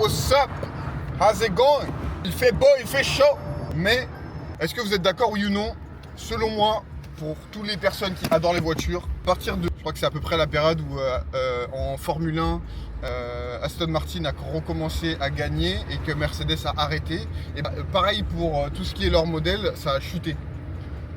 what's up? How's it going? Il fait beau, il fait chaud. Mais est-ce que vous êtes d'accord, oui ou non? Selon moi, pour toutes les personnes qui adorent les voitures, à partir de, je crois que c'est à peu près la période où en Formule 1, Aston Martin a recommencé à gagner et que Mercedes a arrêté. Et pareil pour tout ce qui est leur modèle, ça a chuté.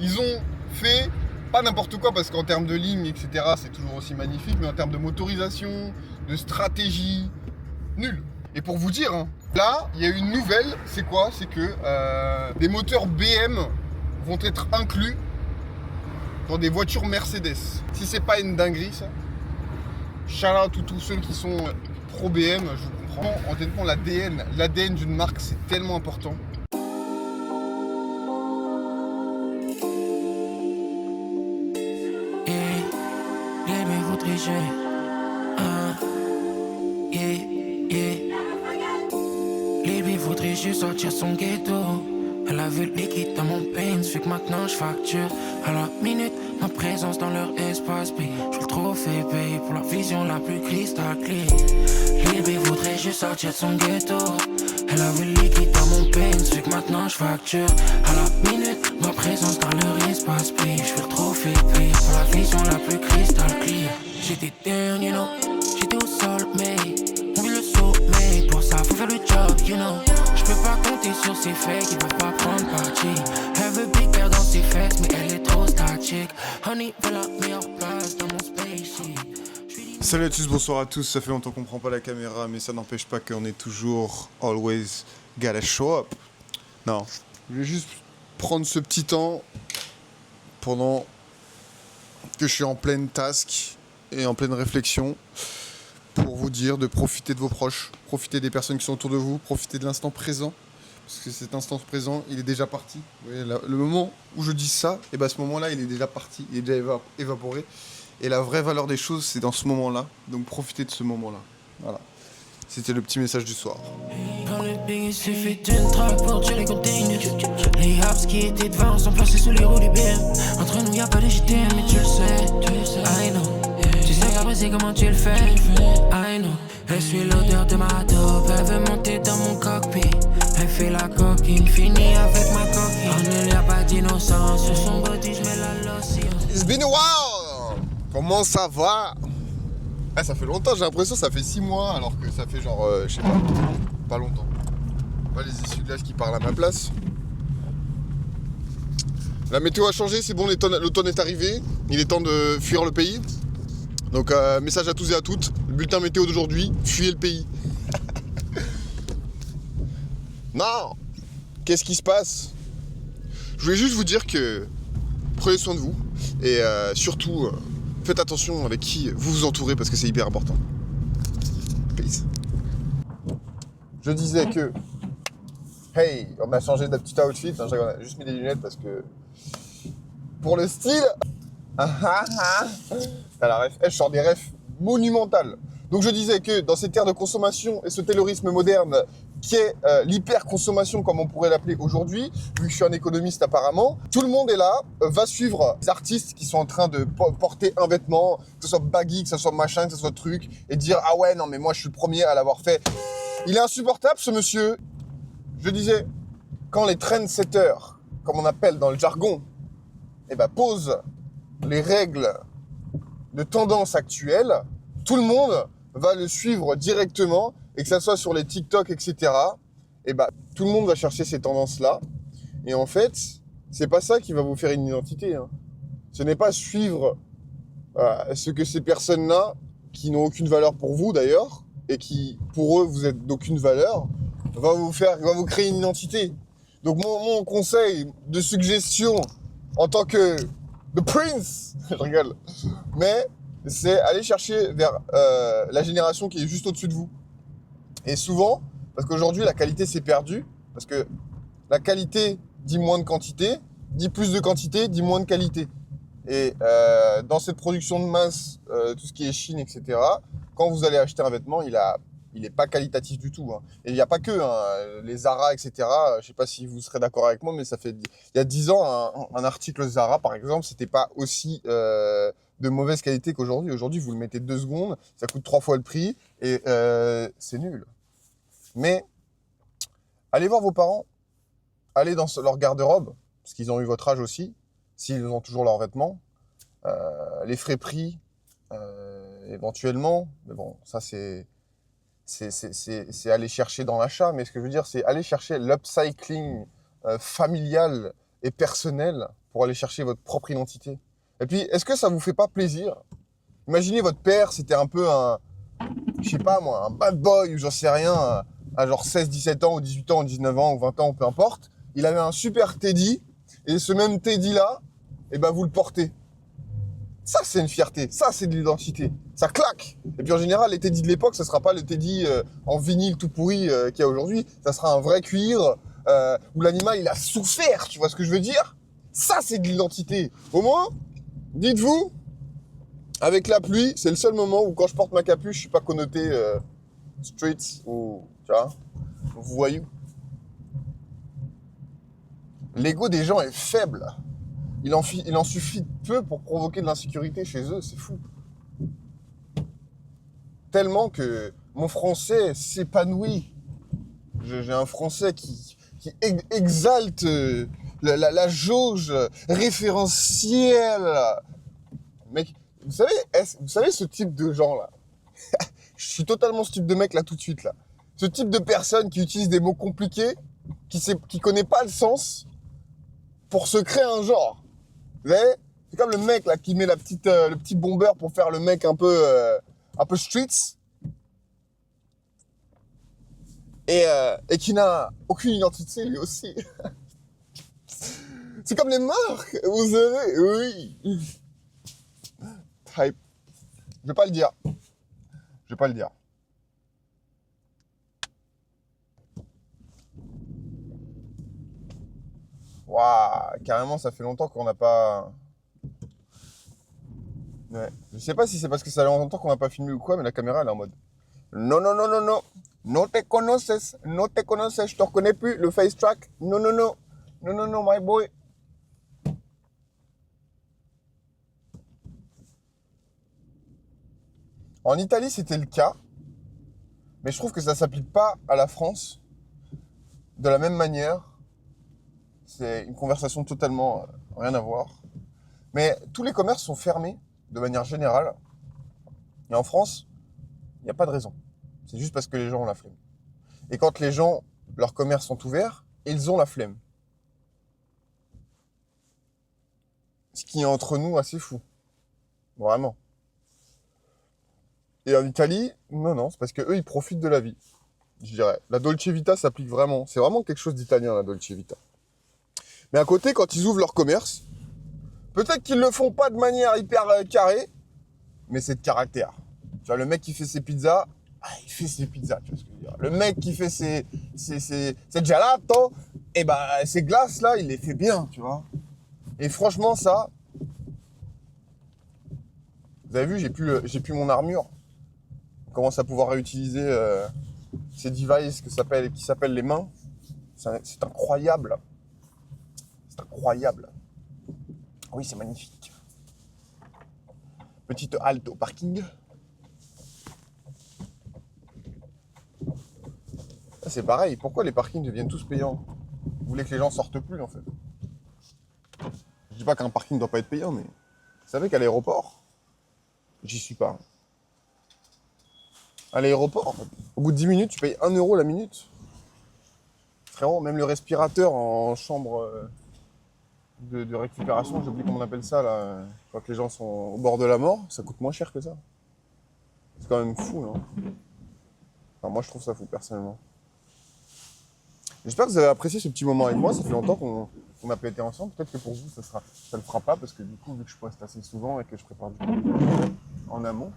Ils ont fait pas n'importe quoi parce qu'en termes de ligne, etc., c'est toujours aussi magnifique, mais en termes de motorisation, de stratégie, nul. Et pour vous dire, hein, là, il y a une nouvelle, c'est quoi? C'est que des moteurs BM vont être inclus dans des voitures Mercedes. Si c'est pas une dinguerie, ça, shout out à tous ceux qui sont pro BM, je vous comprends. Honnêtement, l'ADN d'une marque, c'est tellement important. Libby voudrait juste sortir son ghetto. Elle a vu le liquide dans mon pain, fait que maintenant je facture à la minute ma présence dans leur espace. Je le trophée paye pour la vision la plus cristal clear. Libby voudrait juste sortir de son ghetto. Elle a vu le liquide dans mon pain, fait que maintenant je facture à la minute ma présence dans leur espace. Je fais le trophée paye pour la vision la plus cristal clear. J'étais down, you know, j'étais au sol, mais on vit le sommet. Pour ça, faut faire le job, you know. Je peux pas compter sur ses faits qui peuvent pas prendre parti. Elle veut big bear dans ses fesses, mais elle est trop statique. Honey veut la meilleure place dans mon spaceship. Salut à tous, bonsoir à tous. Ça fait longtemps qu'on prend pas la caméra, mais ça n'empêche pas qu'on est toujours always gotta show up. Non, je vais juste prendre ce petit temps pendant que je suis en pleine task et en pleine réflexion pour vous dire de profiter de vos proches, profiter des personnes qui sont autour de vous, profiter de l'instant présent, parce que cet instant présent, il est déjà parti. Vous voyez, le moment où je dis ça, et ben à ce moment-là, il est déjà parti, il est déjà évaporé. Et la vraie valeur des choses, c'est dans ce moment-là. Donc profitez de ce moment-là. Voilà. C'était le petit message du soir. Dans le pays, il s'est fait une trappe pour tuer les containers. Les haps qui étaient devant sont placés sous les roues du BM. Entre nous, y'a pas de JTM, mais tu le sais. I know. Tu sais qu'apprécier comment tu le fais. I know. Elle suit l'odeur de ma dope. Elle veut monter dans mon cockpit. Elle fait la coquine, finit avec ma coquine. On ne lui a pas d'innocence. Sur son body, je mets la lotion. It's been a while. Comment ça va? Ah, ça fait longtemps, j'ai l'impression que ça fait 6 mois, alors que ça fait genre, je sais pas longtemps. Pas les essuie-glaces qui parlent à ma place. La météo a changé, c'est bon, l'automne est arrivé. Il est temps de fuir le pays. Donc, message à tous et à toutes. Le bulletin météo d'aujourd'hui, fuyez le pays. Non! Qu'est-ce qui se passe? Je voulais juste vous dire que prenez soin de vous. Et surtout, faites attention avec qui vous vous entourez parce que c'est hyper important. Peace. Je disais que... Hey, on a changé de petit outfit. On a juste mis des lunettes parce que... Pour le style... T'as la ref. Je sors des refs monumentales. Donc je disais que dans cette ère de consommation et ce taylorisme moderne qui est l'hyper-consommation comme on pourrait l'appeler aujourd'hui, vu que je suis un économiste apparemment, tout le monde est là, va suivre les artistes qui sont en train de porter un vêtement, que ce soit baggy, que ce soit machin, que ce soit truc, et dire « Ah ouais, non mais moi je suis le premier à l'avoir fait ». Il est insupportable ce monsieur. Je disais, quand les trendsetters, comme on appelle dans le jargon, posent les règles de tendance actuelle, tout le monde va le suivre directement, et que ça soit sur les TikTok, etc., tout le monde va chercher ces tendances-là. Et en fait, c'est pas ça qui va vous faire une identité. Hein. Ce n'est pas suivre ce que ces personnes-là, qui n'ont aucune valeur pour vous d'ailleurs, et qui, pour eux, vous êtes d'aucune valeur, va vous créer une identité. Donc mon conseil de suggestion, en tant que The Prince, je rigole, mais c'est aller chercher vers la génération qui est juste au-dessus de vous. Et souvent, parce qu'aujourd'hui, la qualité s'est perdue, parce que la qualité dit moins de quantité, dit plus de quantité, dit moins de qualité. Et dans cette production de masse, tout ce qui est Chine, etc., quand vous allez acheter un vêtement, il est pas qualitatif du tout. Hein. Et il n'y a pas que les Zara, etc. Je sais pas si vous serez d'accord avec moi, mais ça fait il y a 10 ans, un article Zara, par exemple, c'était pas aussi de mauvaise qualité qu'aujourd'hui. Aujourd'hui, vous le mettez 2 secondes, ça coûte 3 fois le prix et c'est nul. Mais allez voir vos parents, allez dans leur garde-robe, parce qu'ils ont eu votre âge aussi, s'ils ont toujours leurs vêtements, les frais pris, éventuellement. Mais bon, ça c'est aller chercher dans l'achat, mais ce que je veux dire, c'est aller chercher l'upcycling familial et personnel pour aller chercher votre propre identité. Et puis, est-ce que ça vous fait pas plaisir? Imaginez votre père, c'était un peu je sais pas moi, un bad boy ou j'en sais rien, à genre 16, 17 ans ou 18 ans ou 19 ans ou 20 ans, peu importe. Il avait un super Teddy, et ce même Teddy-là, eh ben vous le portez. Ça, c'est une fierté. Ça, c'est de l'identité. Ça claque. Et puis en général, les Teddy de l'époque, ça sera pas le Teddy en vinyle tout pourri qu'il y a aujourd'hui. Ça sera un vrai cuir où l'animal, il a souffert. Tu vois ce que je veux dire? Ça, c'est de l'identité. Au moins, dites-vous, avec la pluie, c'est le seul moment où quand je porte ma capuche, je suis pas connoté streets ou, tu vois, vous voyez. L'ego des gens est faible. Il en suffit de peu pour provoquer de l'insécurité chez eux, c'est fou. Tellement que mon français s'épanouit. J'ai un français qui exalte la jauge référentielle. Mec, vous savez ce type de gens-là? Je suis totalement ce type de mec là tout de suite là. Ce type de personne qui utilise des mots compliqués, qui connaît pas le sens pour se créer un genre. Vous savez, c'est comme le mec là qui met le petit bomber pour faire le mec un peu streets et qui n'a aucune identité lui aussi. C'est comme les marques, vous savez, oui. Type. Je vais pas le dire. Je vais pas le dire. Waouh, carrément, ça fait longtemps qu'on n'a pas. Ouais. Je sais pas si c'est parce que ça fait longtemps qu'on n'a pas filmé ou quoi, mais la caméra elle est en mode. Non, non, non, non, non. No te conoces, no te conoces, je te reconnais plus, le face track. Non, non, non. Non, non, non, my boy. En Italie, c'était le cas, mais je trouve que ça s'applique pas à la France de la même manière. C'est une conversation totalement rien à voir. Mais tous les commerces sont fermés de manière générale. Et en France, il n'y a pas de raison. C'est juste parce que les gens ont la flemme. Et quand les gens, leurs commerces sont ouverts, ils ont la flemme. Ce qui est entre nous assez fou. Vraiment. Et en Italie, non, c'est parce que eux, ils profitent de la vie. Je dirais. La Dolce Vita s'applique vraiment. C'est vraiment quelque chose d'italien, la Dolce Vita. Mais à côté, quand ils ouvrent leur commerce, peut-être qu'ils le font pas de manière hyper carrée, mais c'est de caractère. Tu vois, le mec qui fait ses pizzas, il fait ses pizzas, tu vois ce que je veux dire. Le mec qui fait ses gelato, et bah, ces glaces-là, il les fait bien, tu vois. Et franchement, ça, vous avez vu, j'ai plus mon armure. On commence à pouvoir réutiliser ces devices qui s'appellent les mains. C'est incroyable. C'est incroyable. Oui, c'est magnifique. Petite halte au parking. C'est pareil, pourquoi les parkings deviennent tous payants? Vous voulez que les gens sortent plus, en fait. Je dis pas qu'un parking ne doit pas être payant, mais vous savez qu'à l'aéroport, j'y suis pas. À l'aéroport, au bout de 10 minutes, tu payes 1 euro la minute. Frérot, même le respirateur en chambre de récupération, j'ai oublié comment on appelle ça, là, quand les gens sont au bord de la mort, ça coûte moins cher que ça. C'est quand même fou, non? Enfin, moi, je trouve ça fou, personnellement. J'espère que vous avez apprécié ce petit moment avec moi. Ça fait longtemps qu'on n'a pas été ensemble. Peut-être que pour vous, ça le fera pas, parce que du coup, vu que je poste assez souvent et que je prépare du contenu en amont.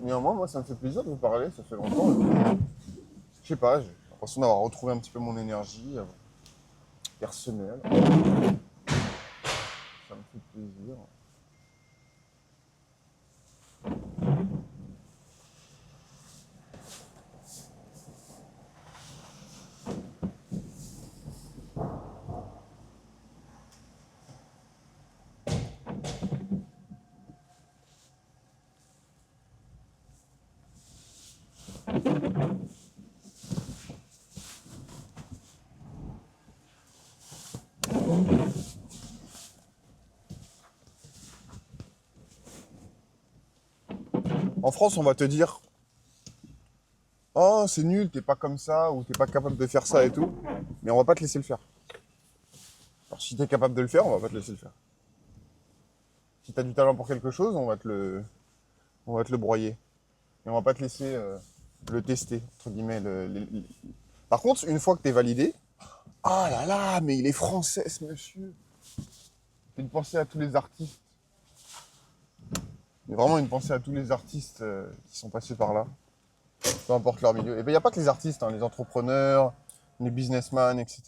Néanmoins, moi, ça me fait plaisir de vous parler. Ça fait longtemps. Je sais pas, j'ai l'impression d'avoir retrouvé un petit peu mon énergie personnelle. Ça me fait plaisir. En France, on va te dire, oh, c'est nul, t'es pas comme ça, ou t'es pas capable de faire ça et tout. Mais on va pas te laisser le faire. Alors, si t'es capable de le faire, on va pas te laisser le faire. Si t'as du talent pour quelque chose, on va te le broyer. Et on va pas te laisser le tester, entre guillemets. Par contre, une fois que t'es validé, ah là là, mais il est français, ce monsieur. C'est une pensée à tous les artistes. Mais vraiment une pensée à tous les artistes qui sont passés par là. Peu importe leur milieu. Et ben, il n'y a pas que les artistes, hein, les entrepreneurs, les businessmen, etc.